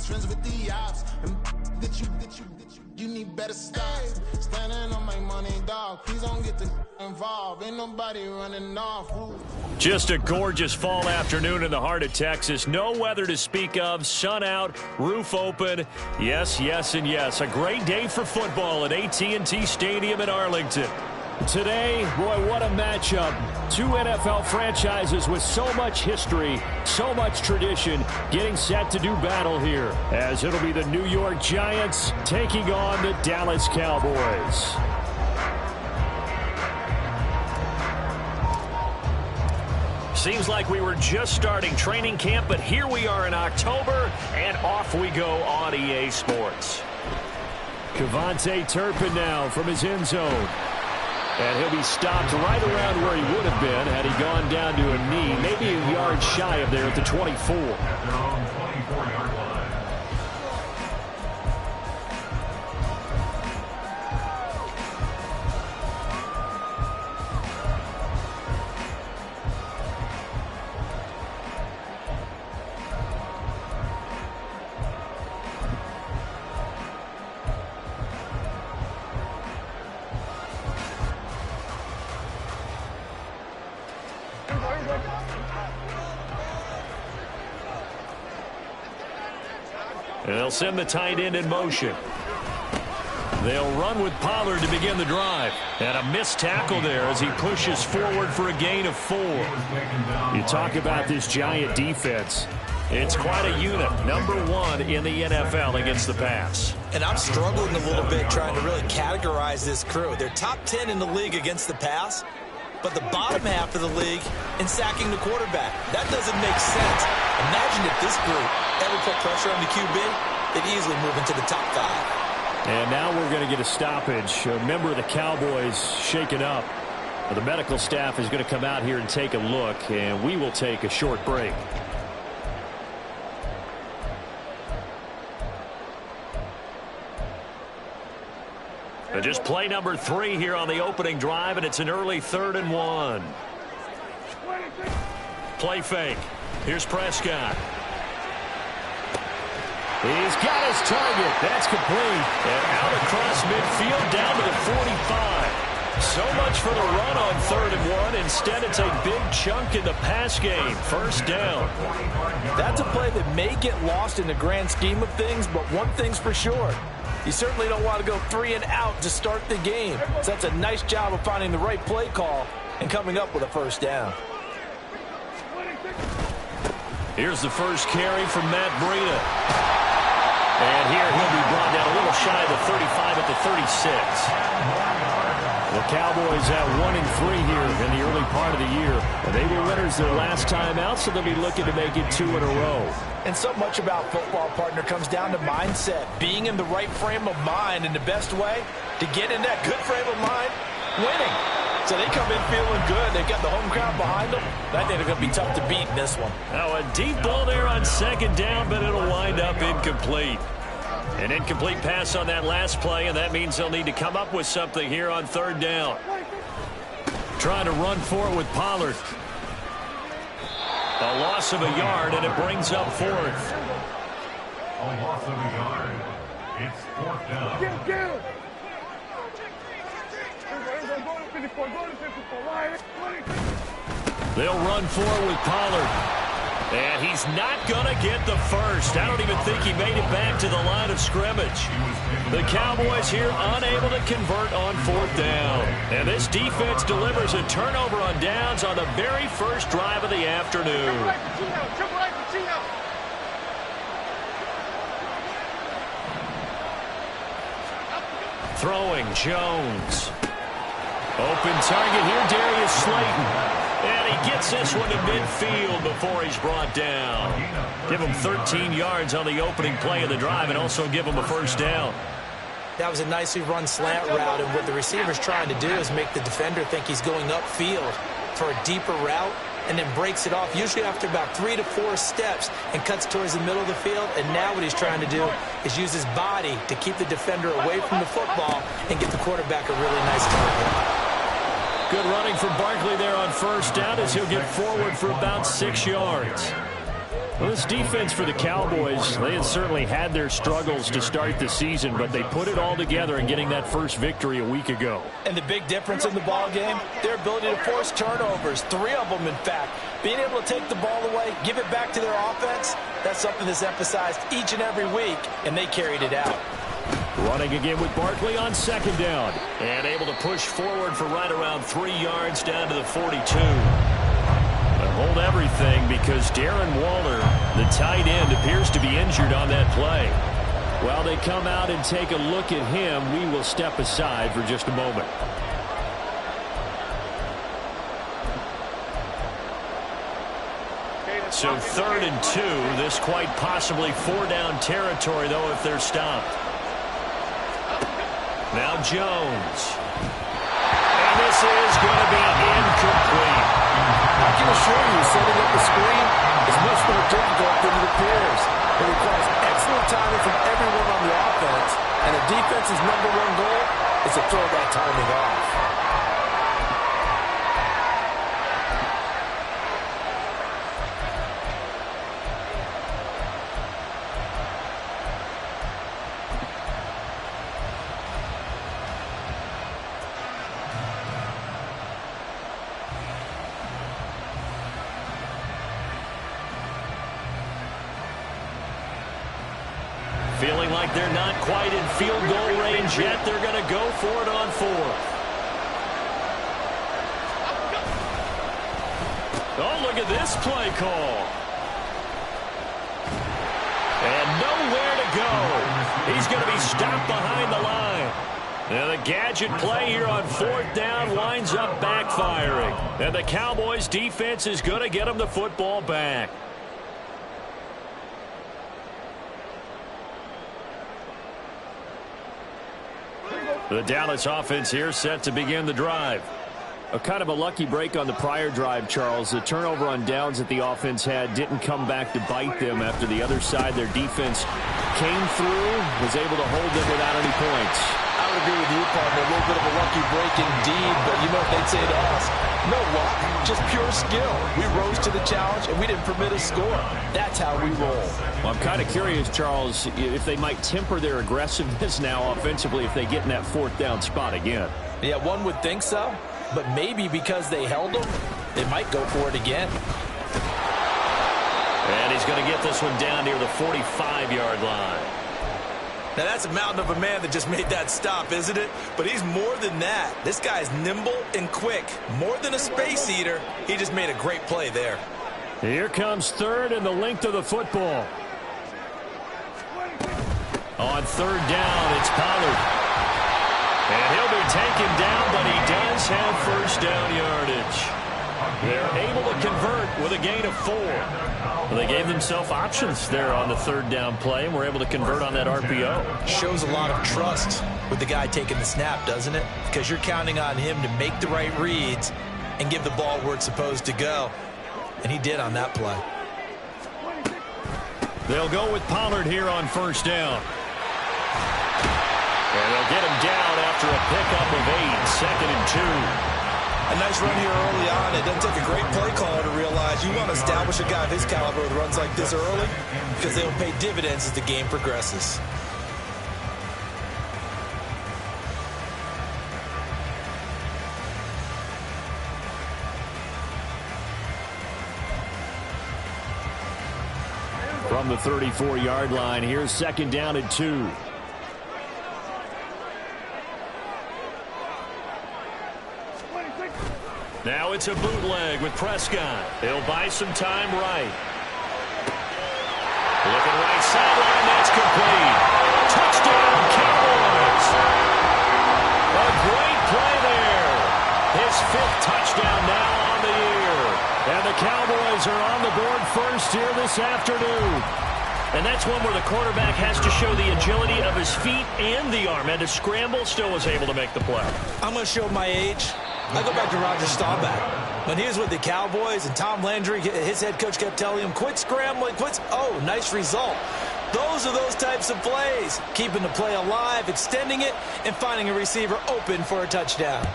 friends with the ops. And that you need better stop. Standing on my money, dog. Please don't get the involved. Ain't nobody running off. Ooh. Just a gorgeous fall afternoon in the heart of Texas. No weather to speak of. Sun out, roof open. Yes, yes, and yes. A great day for football at AT&T Stadium in Arlington. Today, boy, what a matchup. Two NFL franchises with so much history, so much tradition, getting set to do battle here, as it'll be the New York Giants taking on the Dallas Cowboys. Seems like we were just starting training camp, but here we are in October, and off we go on EA Sports. Kevontae Turpin now from his end zone. And he'll be stopped right around where he would have been had he gone down to a knee, maybe a yard shy of there at the 24. And they'll send the tight end in motion. They'll run with Pollard to begin the drive. And a missed tackle there as he pushes forward for a gain of 4. You talk about this Giant defense. It's quite a unit. #1 in the NFL against the pass. And I'm struggling a little bit trying to really categorize this crew. They're top 10 in the league against the pass, but the bottom half of the league in sacking the quarterback. That doesn't make sense. Imagine if this group ever put pressure on the QB, they'd easily move into the top 5. And now we're going to get a stoppage. A member of the Cowboys shaken up. The medical staff is going to come out here and take a look, and we will take a short break. And just play number 3 here on the opening drive, and it's an early 3rd and 1. Play fake. Here's Prescott. He's got his target. That's complete. And out across midfield down to the 45. So much for the run on 3rd and 1. Instead, it's a big chunk in the pass game. First down. That's a play that may get lost in the grand scheme of things, but one thing's for sure. You certainly don't want to go 3 and out to start the game. So that's a nice job of finding the right play call and coming up with a first down. Here's the first carry from Matt Breida. And here he'll be brought down a little shy of the 35 at the 36. The Cowboys at 1-3 here in the early part of the year. They were winners their last time out, so they'll be looking to make it 2 in a row. And so much about football, partner, comes down to mindset. Being in the right frame of mind, and the best way to get in that good frame of mind, winning. So they come in feeling good. They've got the home crowd behind them. I think they're going to be tough to beat in this one. Now a deep ball there on 2nd down, but it'll wind up incomplete. An incomplete pass on that last play, and that means they'll need to come up with something here on 3rd down. Trying to run for it with Pollard. A loss of a yard, and it brings up 4th. A loss of a yard. It's 4th down. They'll run for it with Pollard. And he's not going to get the first. I don't even think he made it back to the line of scrimmage. The Cowboys here unable to convert on 4th down. And this defense delivers a turnover on downs on the very first drive of the afternoon. Throwing Jones. Open target here, Darius Slayton. And he gets this one to midfield before he's brought down. Give him 13 yards on the opening play of the drive and also give him a first down. That was a nicely run slant route, and what the receiver's trying to do is make the defender think he's going upfield for a deeper route and then breaks it off, usually after about 3 to 4 steps, and cuts towards the middle of the field. And now what he's trying to do is use his body to keep the defender away from the football and get the quarterback a really nice target. Good running from Barkley there on 1st down as he'll get forward for about 6 yards. Well, this defense for the Cowboys, they had certainly had their struggles to start the season, but they put it all together in getting that first victory a week ago. And the big difference in the ball game, their ability to force turnovers, 3 of them in fact. Being able to take the ball away, give it back to their offense, that's something that's emphasized each and every week, and they carried it out. Running again with Barkley on second down. And able to push forward for right around 3 yards down to the 42. Hold everything because Darren Waller, the tight end, appears to be injured on that play. While they come out and take a look at him, we will step aside for just a moment. So 3rd and 2. This quite possibly 4-down territory, though, if they're stopped. Now Jones. And this is going to be incomplete. I can assure you, setting up the screen is much more difficult than it appears. It requires excellent timing from everyone on the offense, and the defense's #1 goal is to throw that timing off. Feeling like they're not quite in field goal range yet. They're going to go for it on 4th. Oh, look at this play call. And nowhere to go. He's going to be stopped behind the line. And the gadget play here on 4th down winds up backfiring. And the Cowboys defense is going to get them the football back. The Dallas offense here set to begin the drive. A kind of a lucky break on the prior drive, Charles. The turnover on downs that the offense had didn't come back to bite them after the other side. Their defense came through, was able to hold them without any points. I would agree with you, partner. A little bit of a lucky break indeed, but you know what they'd say to us? No luck, just pure skill. We rose to the challenge, and we didn't permit a score. That's how we roll. Well, I'm kind of curious, Charles, if they might temper their aggressiveness now offensively if they get in that 4th down spot again. Yeah, one would think so, but maybe because they held them, they might go for it again. And he's going to get this one down near the 45-yard line. Now, that's a mountain of a man that just made that stop, isn't it? But he's more than that. This guy's nimble and quick. More than a space eater. He just made a great play there. Here comes 3rd and the length of the football. On 3rd down, it's Pollard. And he'll be taken down, but he does have 1st down yardage. They're able to convert with a gain of 4. Well, they gave themselves options there on the 3rd down play, and were able to convert on that RPO. Shows a lot of trust with the guy taking the snap, doesn't it? Because you're counting on him to make the right reads and give the ball where it's supposed to go. And he did on that play. They'll go with Pollard here on 1st down. And they'll get him down after a pickup of 8, 2nd and 2. A nice run here early on. It doesn't take a great play caller to realize you want to establish a guy of his caliber with runs like this early because they'll pay dividends as the game progresses. From the 34-yard line, here's 2nd down and 2. Now it's a bootleg with Prescott. He'll buy some time right. Looking right sideline, that's complete. Touchdown, Cowboys. A great play there. His 5th touchdown now on the year. And the Cowboys are on the board first here this afternoon. And that's one where the quarterback has to show the agility of his feet and the arm. And to scramble, still was able to make the play. I'm going to show my age. I go back to Roger Staubach. When he was with the Cowboys and Tom Landry, his head coach kept telling him, quit scrambling, quit. Oh, nice result. Those are those types of plays. Keeping the play alive, extending it, and finding a receiver open for a touchdown.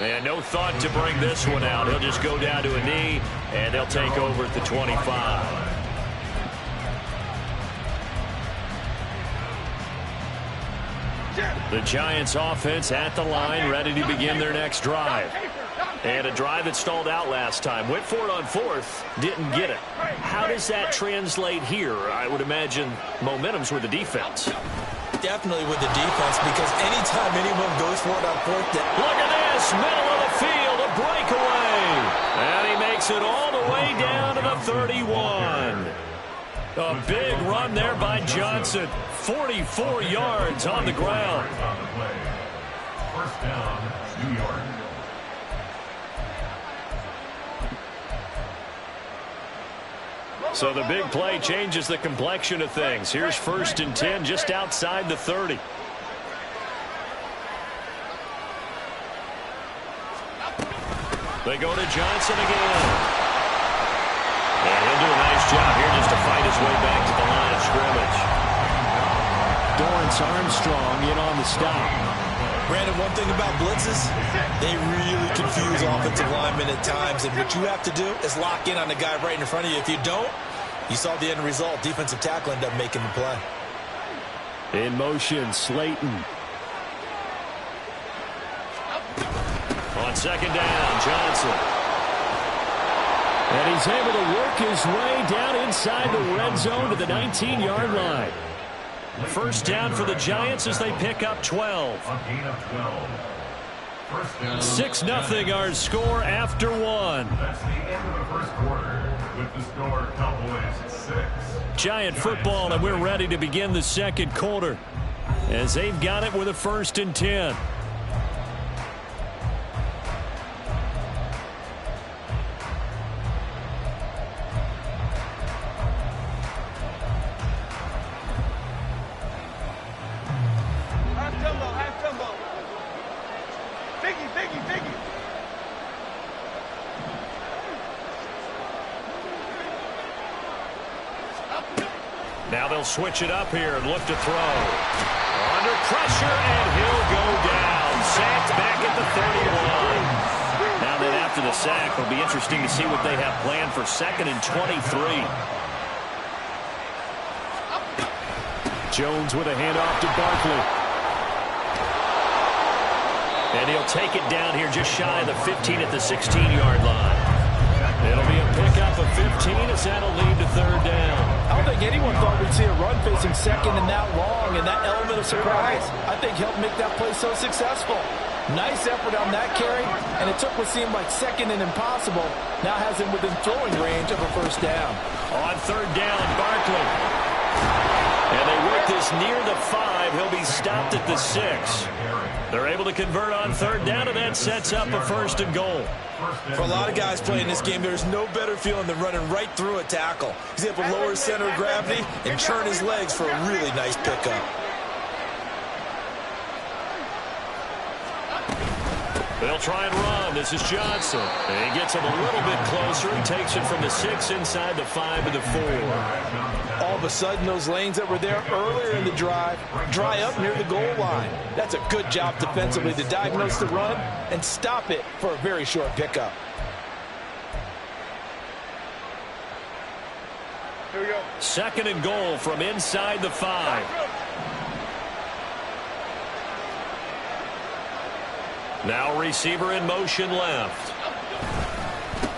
And no thought to bring this one out. He'll just go down to a knee, and they'll take over at the 25. The Giants offense at the line, ready to begin their next drive. And a drive that stalled out last time. Went for it on fourth, didn't get it. How does that translate here? I would imagine momentum's with the defense. Definitely with the defense, because anytime anyone goes for it on fourth down. Look at this, middle of the field, a breakaway. And he makes it all the way down to the 31. A big run there by Johnson. 44 yards on the ground. First down, New York. So the big play changes the complexion of things. Here's 1st and 10 just outside the 30. They go to Johnson again. And he'll do a nice job here just to fight his way back to the line of scrimmage. Dorrance Armstrong in on the stop. Brandon, one thing about blitzes, they really confuse offensive linemen at times, and what you have to do is lock in on the guy right in front of you. If you don't, you saw the end result. Defensive tackle ended up making the play. In motion, Slayton. On second down, Johnson. And he's able to work his way down inside the red zone to the 19-yard line. First down for the Giants as they pick up 12. 6-0 our score after one. That's the end of the first quarter with the score Cowboys 6. Giant football, and we're ready to begin the second quarter as they've got it with a 1st and 10. Now they'll switch it up here and look to throw. Under pressure, and he'll go down. Sacked back at the 31. Now then after the sack, it'll be interesting to see what they have planned for 2nd and 23. Jones with a handoff to Barkley. And he'll take it down here just shy of the 15 at the 16-yard line. It'll be a pickup of 15 as that'll lead to 3rd down. I don't think anyone thought we'd see a run facing 2nd and that long, and that element of surprise, I think, helped make that play so successful. Nice effort on that carry, and it took what seemed like 2nd and impossible. Now has him within throwing range of a 1st down. On 3rd down, Barkley. And they work this near the 5. He'll be stopped at the 6. They're able to convert on 3rd down, and that sets up a 1st and goal. For a lot of guys playing this game, there's no better feeling than running right through a tackle. He's able to lower his center of gravity and turn his legs for a really nice pickup. They'll try and run. This is Johnson. And he gets him a little bit closer. He takes it from the 6 inside the 5 to the 4. All of a sudden, those lanes that were there earlier in the drive dry up near the goal line. That's a good job defensively to diagnose the run and stop it for a very short pickup. Here we go. 2nd and goal from inside the 5. Now receiver in motion left.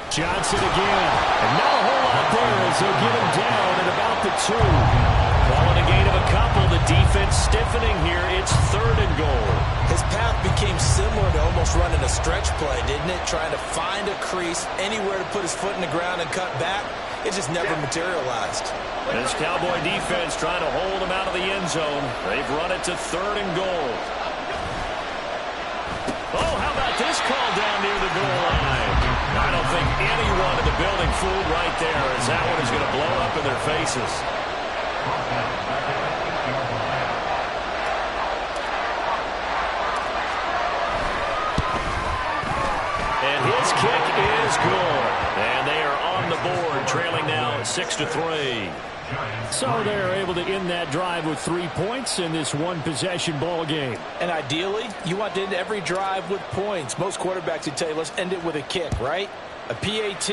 Johnson again. And not a whole lot there as they'll get him down at about the 2. Calling a gain of a couple. The defense stiffening here. It's 3rd and goal. His path became similar to almost running a stretch play, didn't it? Trying to find a crease, anywhere to put his foot in the ground and cut back. It just never materialized. This Cowboy defense trying to hold him out of the end zone. They've run it to 3rd and goal. Oh, how about this call down near the goal line? I don't think anyone in the building fooled right there, as that one is going to blow up in their faces. And his kick is good. And they are on the board, trailing now 6-3. So they're able to end that drive with 3 points in this one-possession ball game. And ideally, you want to end every drive with points. Most quarterbacks would tell you, let's end it with a kick, right? A PAT,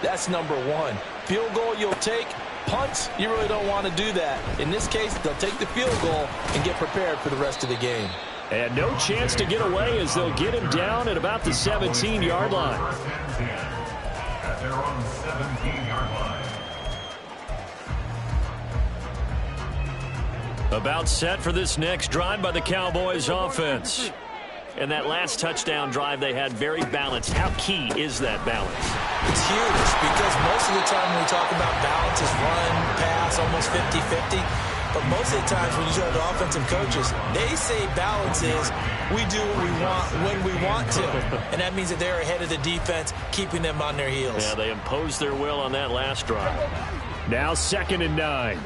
that's number one. Field goal you'll take. Punts, you really don't want to do that. In this case, they'll take the field goal and get prepared for the rest of the game. And no chance to get away as they'll get him down at about the 17-yard line. At their own 17-yard line. About set for this next drive by the Cowboys offense. And that last touchdown drive they had very balanced. How key is that balance? It's huge because most of the time when we talk about balance is run, pass, almost 50-50. But most of the times when you talk to offensive coaches, they say balance is we do what we want when we want to. And that means that they're ahead of the defense, keeping them on their heels. Yeah, they imposed their will on that last drive. Now 2nd and 9.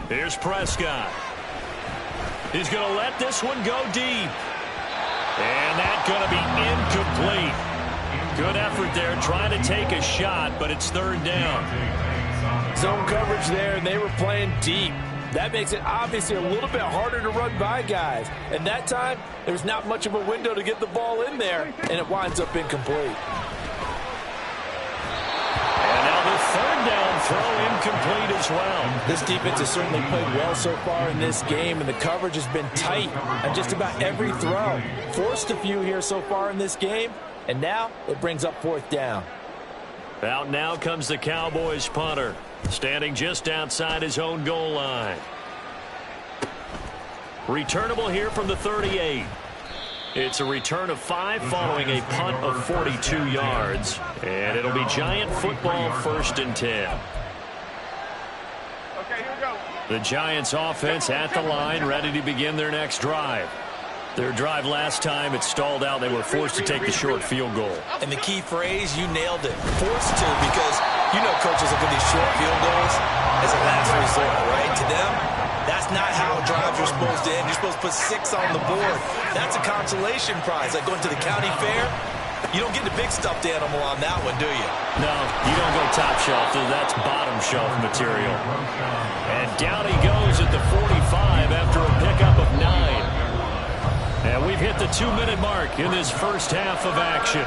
Here's Prescott. He's going to let this one go deep. And that's going to be incomplete. Good effort there trying to take a shot, but it's 3rd down. Zone coverage there, and they were playing deep. That makes it obviously a little bit harder to run by guys. And that time, there's not much of a window to get the ball in there, and it winds up incomplete. And now the 3rd down throw incomplete as well. This defense has certainly played well so far in this game, and the coverage has been tight on just about every throw. Forced a few here so far in this game, and now it brings up 4th down. Out now comes the Cowboys punter, standing just outside his own goal line. Returnable here from the 38. It's a return of 5 following a punt of 42 yards. And it'll be Giant football 1st and 10. Okay, here we go. The Giants offense at the line, ready to begin their next drive. Their drive last time, it stalled out. They were forced to take the short field goal. And the key phrase, you nailed it. Forced to, because you know coaches look at these short field goals as a last resort, right? To them, that's not how drives are supposed to end. You're supposed to put 6 on the board. That's a consolation prize. Like going to the county fair, you don't get the big stuffed animal on that one, do you? No, you don't go top shelf. That's bottom shelf material. And down he goes at the 45 after a pickup of 9. And we've hit the 2-minute mark in this first half of action.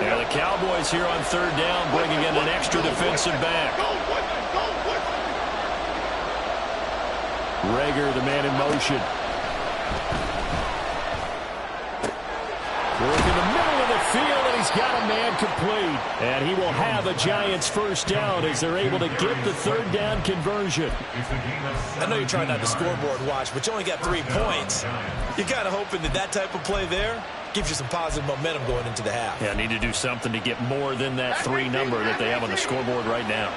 And the Cowboys here on 3rd down, bringing in an extra defensive back. Rager, the man in motion. Work in the middle of the field, and he's got a man complete. And he will have a Giants 1st down as they're able to get the 3rd down conversion. I know you're trying not to scoreboard watch, but you only got 3 points. You're kind of hoping that type of play there gives you some positive momentum going into the half. Yeah, need to do something to get more than that 3 number that they have on the scoreboard right now.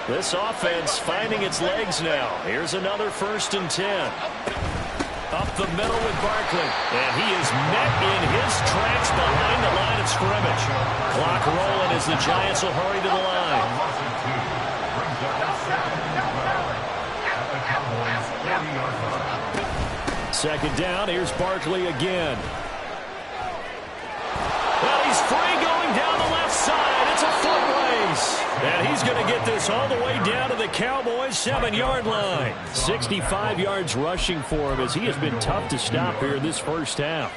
This offense finding its legs now. Here's another 1st and 10. Up the middle with Barkley. And he is met in his tracks behind the line of scrimmage. Clock rolling as the Giants will hurry to the line. 2nd down. Here's Barkley again. Well, he's free going down the left side. It's a foot race. And he's going to get this all the way down to the Cowboys' 7-yard line. 65 yards rushing for him as he has been tough to stop here in this first half.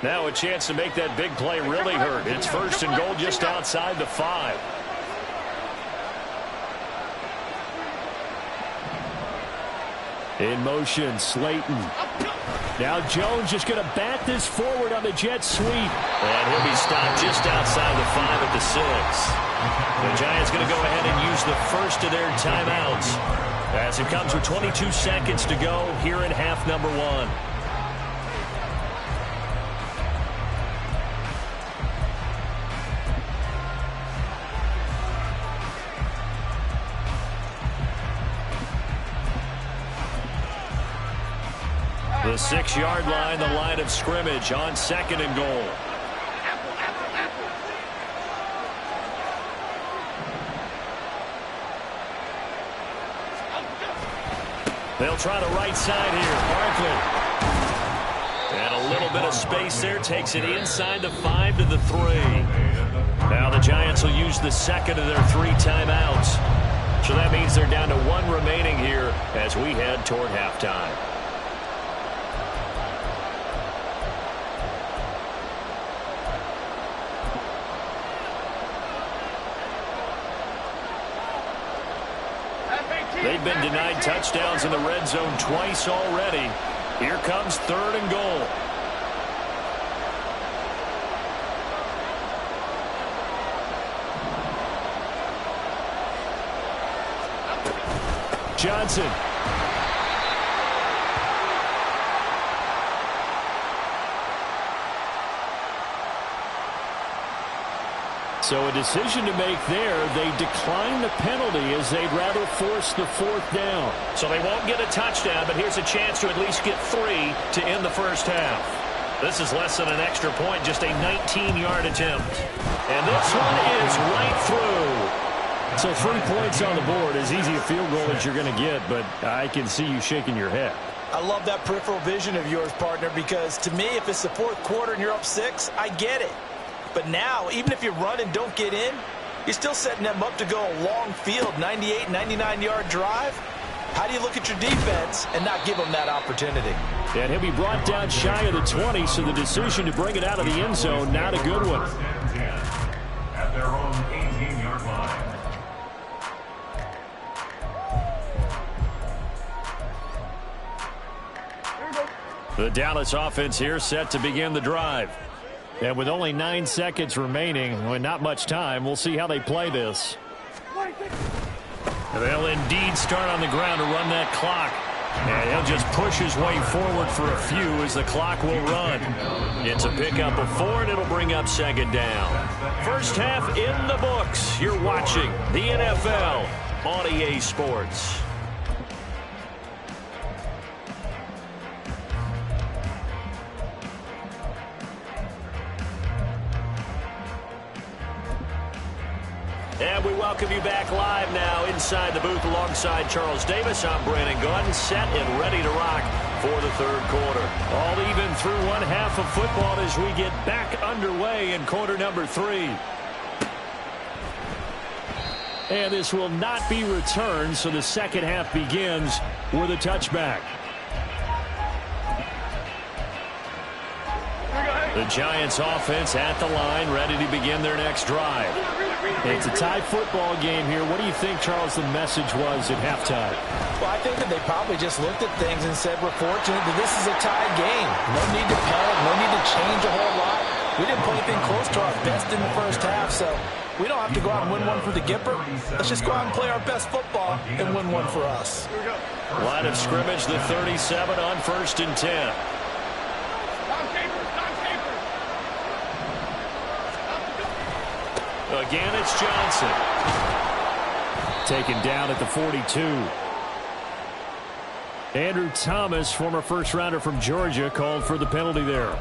Now a chance to make that big play really hurt. It's 1st and goal just outside the 5. In motion, Slayton. Now Jones just going to bat this forward on the jet sweep. And he'll be stopped just outside the 5 at the 6. The Giants going to go ahead and use the first of their timeouts as it comes with 22 seconds to go here in half number 1. The 6-yard line, the line of scrimmage on 2nd and goal. They'll try the right side here. Barkley. And a little bit of space there. Takes it inside the 5 to the 3. Now the Giants will use the second of their 3 timeouts. So that means they're down to 1 remaining here as we head toward halftime. They've been denied touchdowns in the red zone twice already. Here comes 3rd and goal. Johnson. So a decision to make there. They decline the penalty as they'd rather force the 4th down. So they won't get a touchdown, but here's a chance to at least get 3 to end the first half. This is less than an extra point, just a 19-yard attempt. And this one is right through. So 3 points on the board, as easy a field goal as you're going to get, but I can see you shaking your head. I love that peripheral vision of yours, partner, because to me, if it's the 4th quarter and you're up 6, I get it. But now, even if you run and don't get in, you're still setting them up to go a long field, 98, 99-yard drive. How do you look at your defense and not give them that opportunity? And he'll be brought down shy of the 20, so the decision to bring it out of the end zone, not a good one. At their own 18-yard line. The Dallas offense here set to begin the drive. And with only 9 seconds remaining, and not much time, we'll see how they play this. They'll indeed start on the ground to run that clock. And he'll just push his way forward for a few as the clock will run. It's a pickup of 4, and it'll bring up 2nd down. First half in the books. You're watching the NFL on EA Sports. And we welcome you back live now inside the booth alongside Charles Davis. I'm Brandon Gaudin, set and ready to rock for the 3rd quarter. All even through 1 half of football as we get back underway in quarter number 3. And this will not be returned, so the 2nd half begins with a touchback. The Giants offense at the line, ready to begin their next drive. It's a tie football game here. What do you think, Charles, the message was at halftime? Well, I think that they probably just looked at things and said, we're fortunate that this is a tie game. No need to panic, no need to change a whole lot. We didn't play anything close to our best in the first half, so we don't have to go out and win one for the Gipper. Let's just go out and play our best football and win one for us. Line of scrimmage, the 37 on 1st and 10. Again, it's Johnson. Taken down at the 42. Andrew Thomas, former first-rounder from Georgia, called for the penalty there.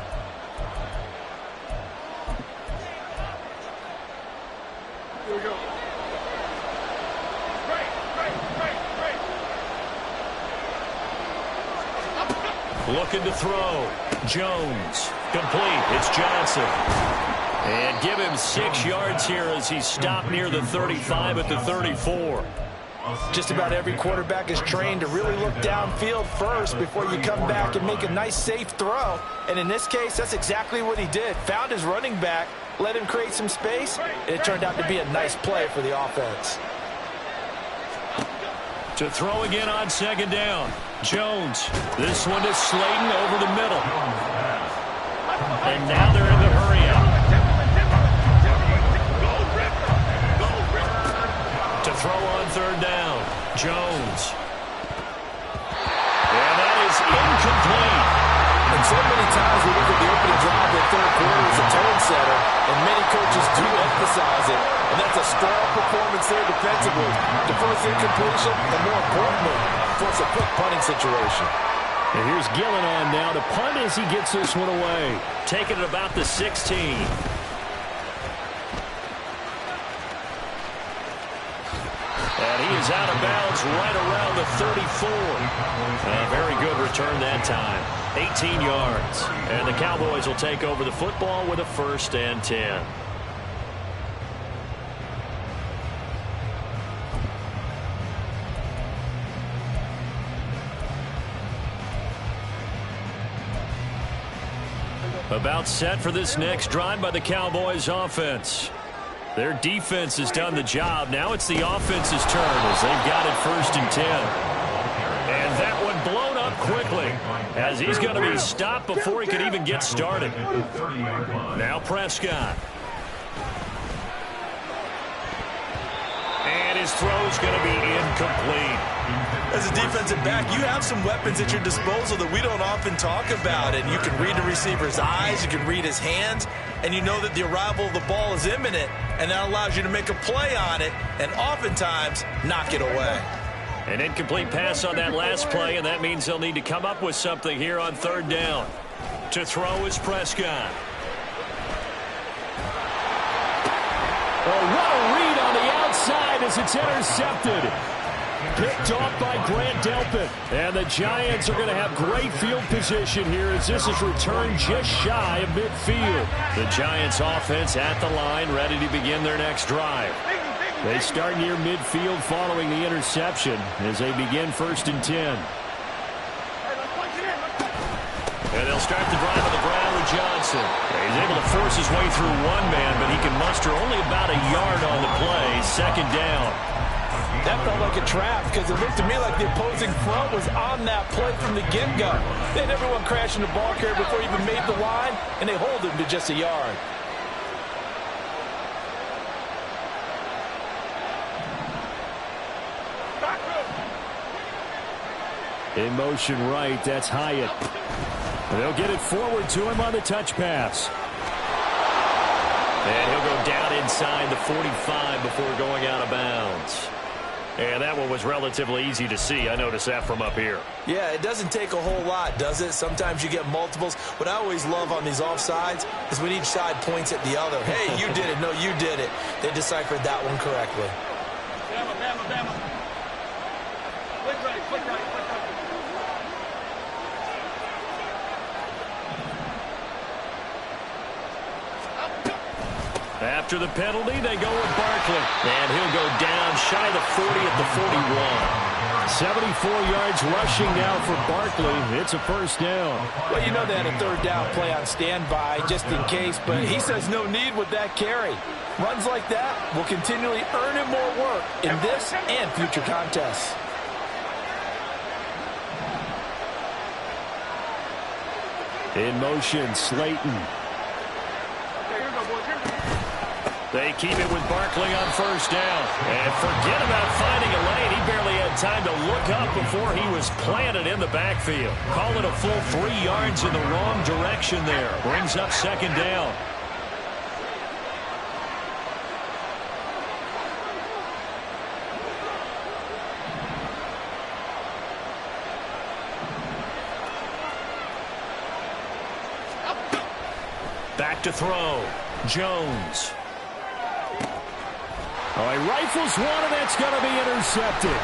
Here we go. Looking to throw. Jones. Complete. It's Johnson. And give him 6 yards here as he's stopped near the 35 at the 34. Just about every quarterback is trained to really look downfield first before you come back and make a nice, safe throw. And in this case, that's exactly what he did. Found his running back, let him create some space, and it turned out to be a nice play for the offense. To throw again on 2nd down. Jones. This one is Slayton over the middle. And now they're in the hurry-up. To throw on 3rd down. Jones. And that is incomplete. And so many times we look at the opening drive in the 3rd quarter as a tone setter, and many coaches do emphasize it. And that's a strong performance there defensively. To force incompletion, and more importantly, force a quick punting situation. And here's Gillen on now to punt as he gets this one away. Taking it about the 16. And he is is out of bounds right around the 34. A very good return that time. 18 yards. And the Cowboys will take over the football with a 1st and 10. About set for this next drive by the Cowboys offense. Their defense has done the job. Now it's the offense's turn as they've got it 1st and 10. And that one blown up quickly as he's going to be stopped before he could even get started. Now Prescott. And his throw's going to be incomplete. As a defensive back, you have some weapons at your disposal that we don't often talk about. And you can read the receiver's eyes, you can read his hands, and you know that the arrival of the ball is imminent, and that allows you to make a play on it and oftentimes knock it away. An incomplete pass on that last play, and that means they'll need to come up with something here on 3rd down. To throw is Prescott. Oh, what a read on the outside as it's intercepted. Picked off by Grant Delpit. And the Giants are going to have great field position here as this is returned just shy of midfield. The Giants offense at the line, ready to begin their next drive. They start near midfield following the interception as they begin 1st and 10. And they'll start the drive on the ground with Johnson. He's able to force his way through one man, but he can muster only about a yard on the play. 2nd down. That felt like a trap because it looked to me like the opposing front was on that play from the get-go. They had everyone crashing the ball carrier before he even made the line, and they hold him to just a yard. In motion right, that's Hyatt. They'll get it forward to him on the touch pass. And he'll go down inside the 45 before going out of bounds. And that one was relatively easy to see. I noticed that from up here. Yeah, it doesn't take a whole lot, does it? Sometimes you get multiples. What I always love on these offsides is when each side points at the other. Hey, you did it. No, you did it. They deciphered that one correctly. Bama. Flick right, flick right, flick right. After the penalty, they go with Barkley. And he'll go down shy of the 40 at the 41. 74 yards rushing now for Barkley. It's a 1st down. Well, you know they had a 3rd down play on standby just in case, but he says no need with that carry. Runs like that will continually earn him more work in this and future contests. In motion, Slayton. They keep it with Barkley on 1st down. And forget about finding a lane. He barely had time to look up before he was planted in the backfield. Call it a full 3 yards in the wrong direction there. Brings up 2nd down. Back to throw. Jones. Oh, he rifles one, and that's going to be intercepted.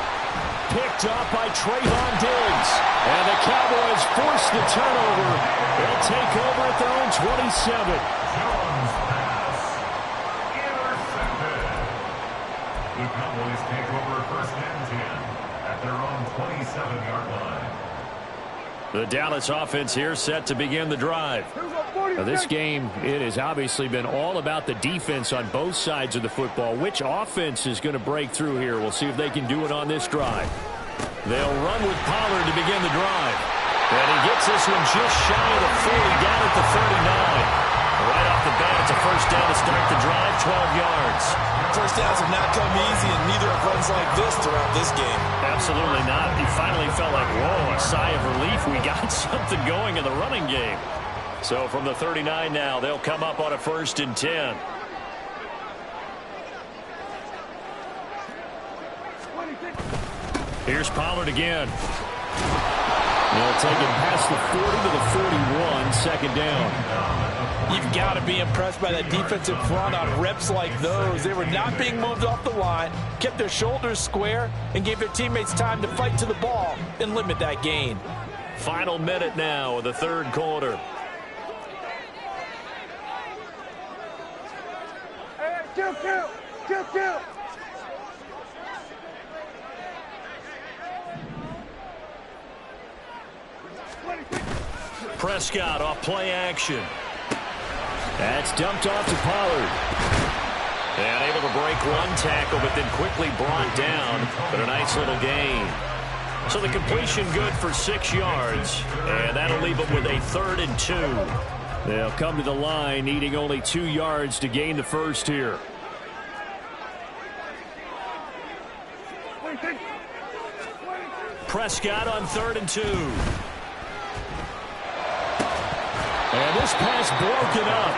Picked off by Trayvon Diggs. And the Cowboys force the turnover. They'll take over at their own 27. Jones pass. Intercepted. The Cowboys take over 1st and 10 at their own 27-yard line. The Dallas offense here set to begin the drive. Now, this game, it has obviously been all about the defense on both sides of the football. Which offense is going to break through here? We'll see if they can do it on this drive. They'll run with Pollard to begin the drive. And he gets this one just shy of the 40, down at the 39. Right off the bat, it's a 1st down to start the drive, 12 yards. 1st downs have not come easy, and neither have runs like this throughout this game. Absolutely not. He finally felt like, whoa, a sigh of relief. We got something going in the running game. So from the 39 now, they'll come up on a 1st and 10. Here's Pollard again. They'll take it past the 40 to the 41, 2nd down. You've got to be impressed by that defensive front on reps like those. They were not being moved off the line, kept their shoulders square, and gave their teammates time to fight to the ball and limit that gain. Final minute now of the third quarter. Hey, kill. Prescott off play action. That's dumped off to Pollard. And able to break one tackle, but then quickly brought down. But a nice little gain. So the completion good for 6 yards. And that'll leave them with a 3rd and 2. They'll come to the line needing only 2 yards to gain the first here. Prescott on 3rd and 2. And this pass broken up.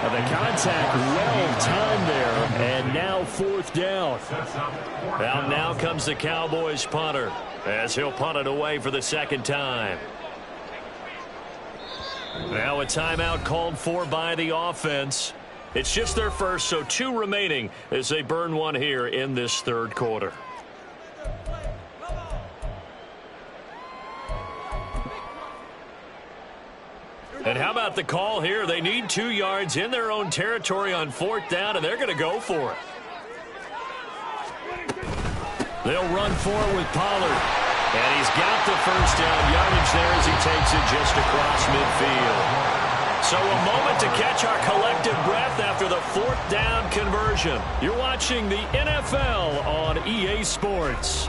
The contact well timed there, and now 4th down. Now comes the Cowboys punter as he'll punt it away for the 2nd time. Now a timeout called for by the offense. It's just their first, so 2 remaining as they burn one here in this 3rd quarter. And how about the call here? They need 2 yards in their own territory on 4th down, and they're going to go for it. They'll run forward with Pollard. And he's got the first down yardage there as he takes it just across midfield. So a moment to catch our collective breath after the 4th down conversion. You're watching the NFL on EA Sports.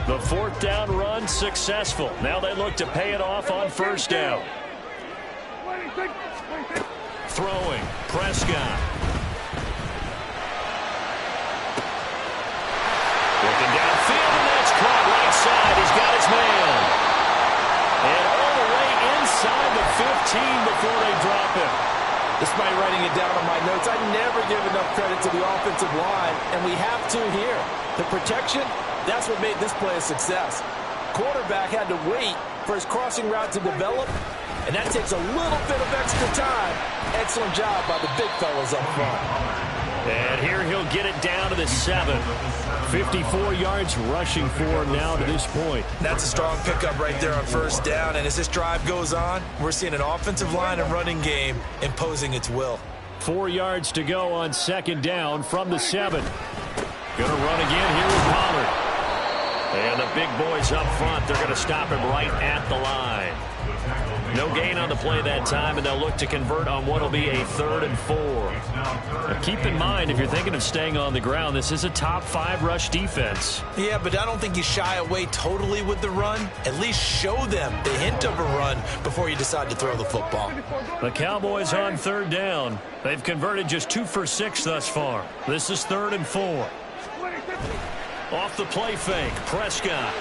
The 4th down run successful. Now they look to pay it off on 1st down. Throwing, Prescott. Looking downfield, and that's caught right side. He's got his man. And all the way inside the 15 before they drop him. Despite writing it down on my notes, I never give enough credit to the offensive line, and we have to here. The protection, that's what made this play a success. Quarterback had to wait for his crossing route to develop, and that takes a little bit of extra time. Excellent job by the big fellas up front. And here he'll get it down to the 7. 54 yards rushing for him now to this point. That's a strong pickup right there on 1st down, and as this drive goes on, we're seeing an offensive line and running game imposing its will. 4 yards to go on 2nd down from the 7. Going to run again here with Pollard. And the big boys up front, they're going to stop him right at the line. No gain on the play that time, and they'll look to convert on what will be a 3rd and 4. Now keep in mind, if you're thinking of staying on the ground, this is a top 5 rush defense. Yeah, but I don't think you shy away totally with the run. At least show them the hint of a run before you decide to throw the football. The Cowboys on 3rd down. They've converted just 2 for 6 thus far. This is 3rd and 4. Off the play fake, Prescott.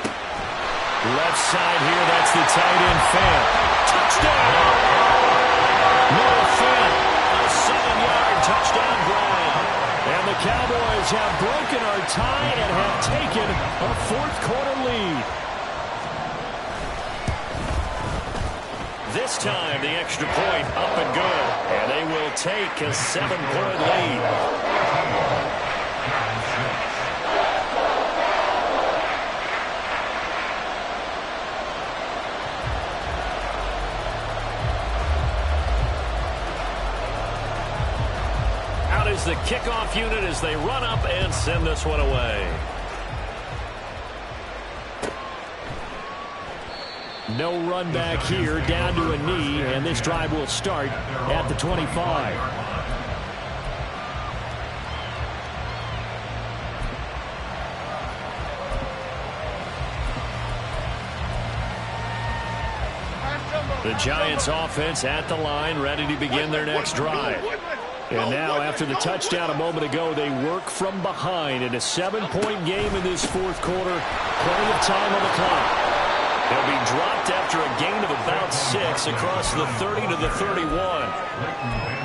Left side here, that's the tight end, Fant. Touchdown! Noah Fant, a 7-yard touchdown grab. And the Cowboys have broken our tie and have taken a 4th quarter lead. This time, the extra point up and good. And they will take a 7-point lead. Is the kickoff unit as they run up and send this one away. No run back here, down to a knee, and this drive will start at the 25. The Giants offense at the line, ready to begin their next drive. And now, after the touchdown a moment ago, they work from behind in a 7-point game in this 4th quarter. Plenty of time on the clock. He'll be dropped after a gain of about 6 across the 30 to the 31.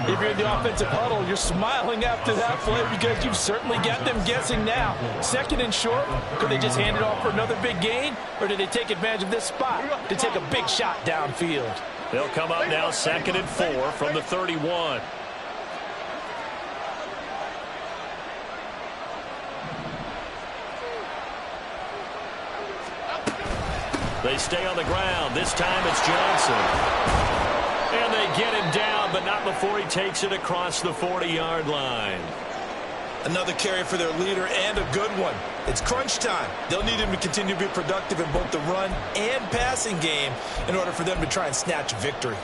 If you're in the offensive huddle, you're smiling after that play because you've certainly got them guessing now. 2nd and short, could they just hand it off for another big gain, or did they take advantage of this spot to take a big shot downfield? They'll come up now 2nd and 4 from the 31. They stay on the ground. This time it's Johnson. And they get him down, but not before he takes it across the 40-yard line. Another carry for their leader, and a good one. It's crunch time. They'll need him to continue to be productive in both the run and passing game in order for them to try and snatch a victory.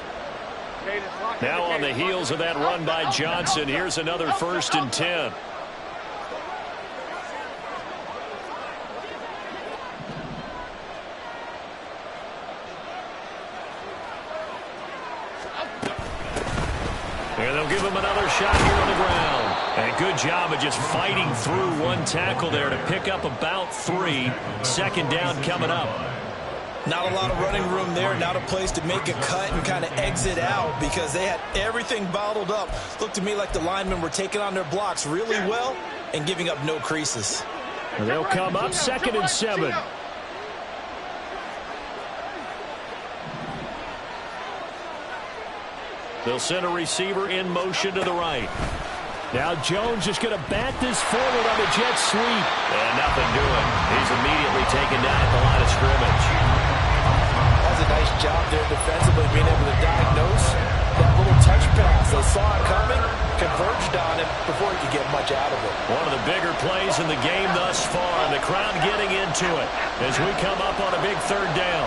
Now on the heels of that run by Johnson, here's another 1st and 10. And they'll give him another shot here on the ground. And a good job of just fighting through one tackle there to pick up about 3. 2nd down coming up. Not a lot of running room there, not a place to make a cut and kind of exit out because they had everything bottled up. Looked to me like the linemen were taking on their blocks really well and giving up no creases. And they'll come up 2nd and 7. They'll send a receiver in motion to the right. Now Jones just going to bat this forward on a jet sweep. And nothing doing. He's immediately taken down at the line of scrimmage. That's a nice job there defensively, being able to diagnose that little touch pass. They saw it coming, converged on him before he could get much out of it. One of the bigger plays in the game thus far, and the crowd getting into it as we come up on a big 3rd down.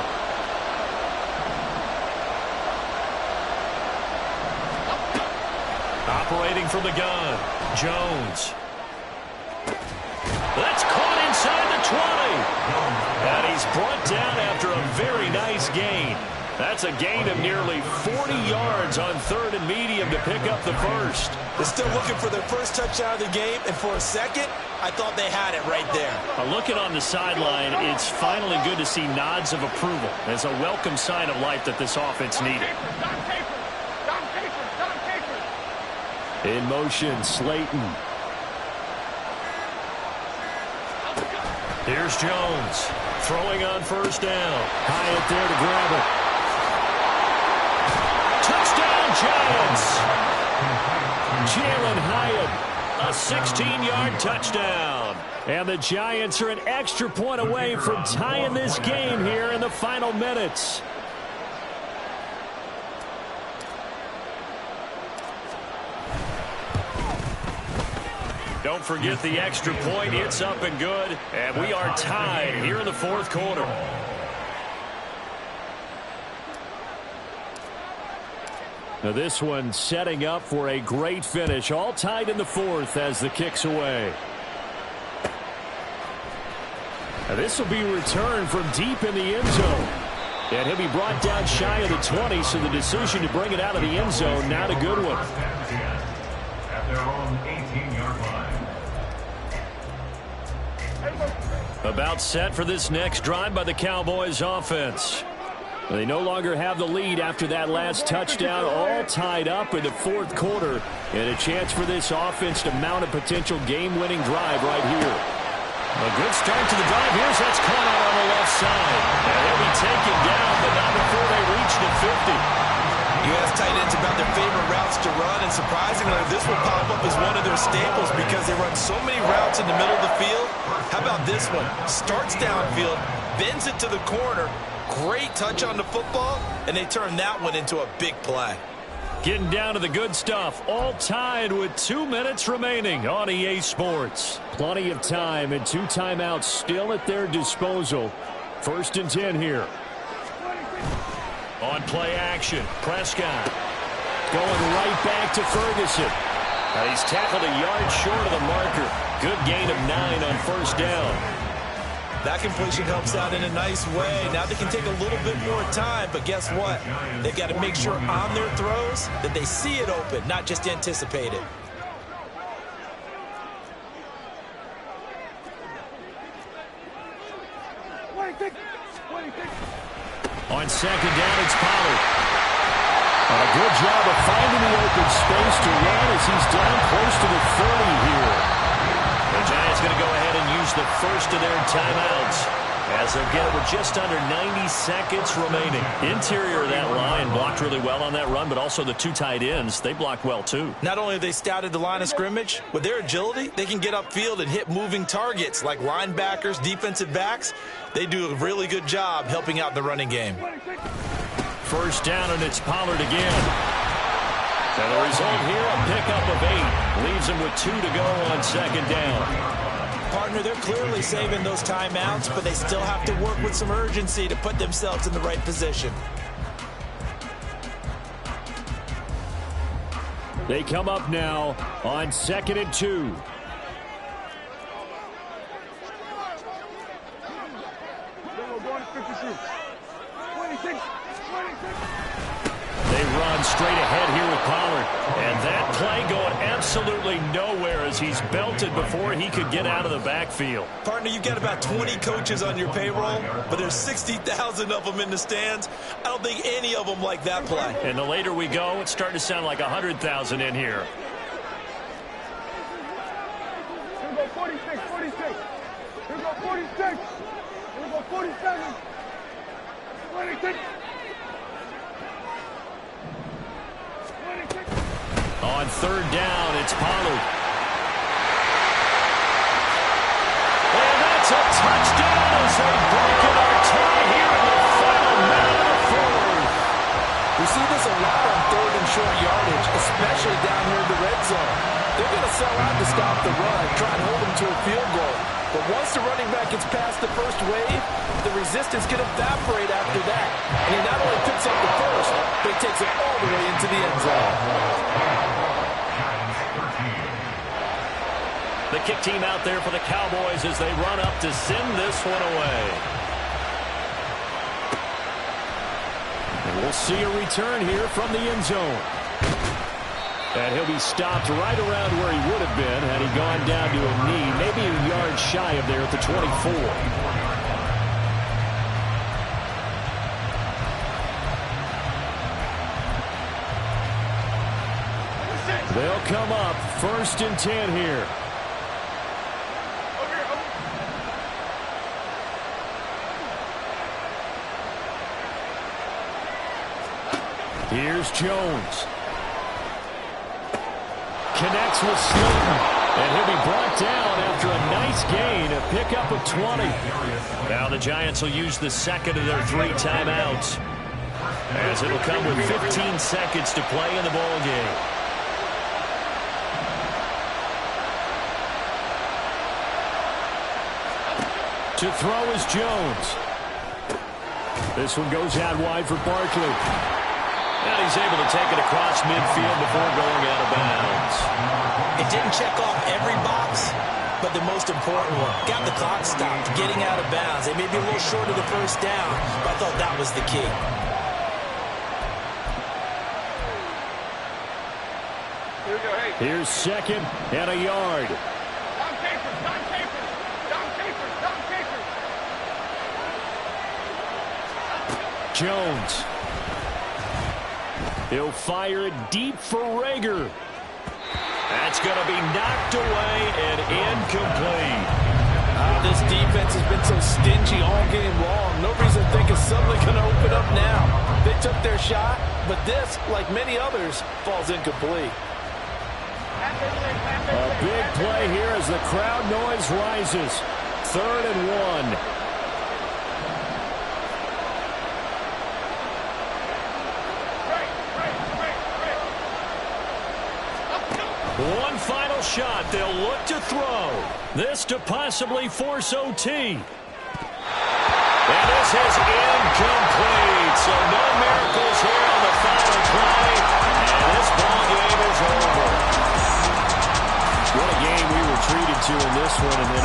Operating from the gun, Jones. That's caught inside the 20. And he's brought down after a very nice gain. That's a gain of nearly 40 yards on 3rd and medium to pick up the 1st. They're still looking for their first touchdown of the game, and for a second, I thought they had it right there. Looking on the sideline, it's finally good to see nods of approval as a welcome sign of life that this offense needed. In motion, Slayton. Here's Jones throwing on 1st down. Hyatt there to grab it. Touchdown, Giants! Jalen Hyatt. A 16-yard touchdown. And the Giants are an extra point away from tying this game here in the final minutes. Don't forget the extra point. It's up and good. And we are tied here in the 4th quarter. Now this one setting up for a great finish. All tied in the 4th as the kick's away. Now this will be returned from deep in the end zone. And he'll be brought down shy of the 20, so the decision to bring it out of the end zone, not a good one. At their own 18-yard line. About set for this next drive by the Cowboys offense. They no longer have the lead after that last touchdown, all tied up in the 4th quarter, and a chance for this offense to mount a potential game-winning drive right here. A good start to the drive. Here's that's caught out on the left side. And they'll be taken down, but not before they reach the 50. You ask tight ends about their favorite routes to run, and surprisingly, this will pop up as one of their staples because they run so many routes in the middle of the field. How about this one? Starts downfield, bends it to the corner, great touch on the football, and they turn that one into a big play. Getting down to the good stuff, all tied with 2 minutes remaining on EA Sports. Plenty of time and 2 timeouts still at their disposal. 1st and 10 here. On play action, Prescott. Going right back to Ferguson. He's tackled a yard short of the marker. Good gain of 9 on 1st down. That completion helps out in a nice way. Now they can take a little bit more time, but guess what? They've got to make sure on their throws that they see it open, not just anticipate it. On second down, it's Pollard. And a good job of finding the open space to run as he's down close to the 30 here. The Giants going to go ahead and use the first of their timeouts as they'll get it with just under 90 seconds remaining. Interior of that line blocked really well on that run, but also the two tight ends, they blocked well too. Not only have they scouted the line of scrimmage, with their agility, they can get upfield and hit moving targets like linebackers, defensive backs. They do a really good job helping out the running game. First down, and it's Pollard again. And the result here, a pickup of 8. Leaves him with 2 to go on second down. Partner, they're clearly saving those timeouts, but they still have to work with some urgency to put themselves in the right position. They come up now on 2nd and 2. They run straight ahead here with Pollard. And that play going absolutely nowhere as he's belted before he could get out of the backfield. Partner, you've got about 20 coaches on your payroll, but there's 60,000 of them in the stands. I don't think any of them like that play. And the later we go, it's starting to sound like 100,000 in here. Here we go 46, 46. Here we go 46. Here we go 47. 26. On third down, it's Pollard. And that's a touchdown as they've broken our tie here in the final minute of the fourth. We see this a lot on 3rd and short yardage, especially down here in the red zone. They're going to sell out to stop the run, try and hold them to a field goal. But once the running back gets past the first wave, the resistance can evaporate after that. And he not only picks up the first, but he takes it all the way into the end zone. The kick team out there for the Cowboys as they run up to send this one away. And we'll see a return here from the end zone. And he'll be stopped right around where he would have been had he gone down to a knee, maybe a yard shy of there at the 24. They'll come up 1st and 10 here. Here's Jones. Connects with Slayton. And he'll be brought down after a nice gain, a pickup of 20. Now the Giants will use the second of their 3 timeouts, as it'll come with 15 seconds to play in the ball game. To throw is Jones. This one goes out wide for Barkley. And he's able to take it across midfield before going out of bounds. It didn't check off every box, but the most important one. Got the clock stopped, getting out of bounds. They may be a little short of the first down, but I thought that was the key. Here's 2nd and a yard. Down Capers, down Capers, down Capers, down Capers. Jones. He'll fire it deep for Rager. That's going to be knocked away and incomplete. This defense has been so stingy all game long. No reason to think it's suddenly going to open up now. They took their shot, but this, like many others, falls incomplete. A big play here as the crowd noise rises. 3rd and 1. One final shot. They'll look to throw. This to possibly force OT. And this is incomplete. So no miracles here on the final play. And this ball game is over. What a game we were treated to in this one. And then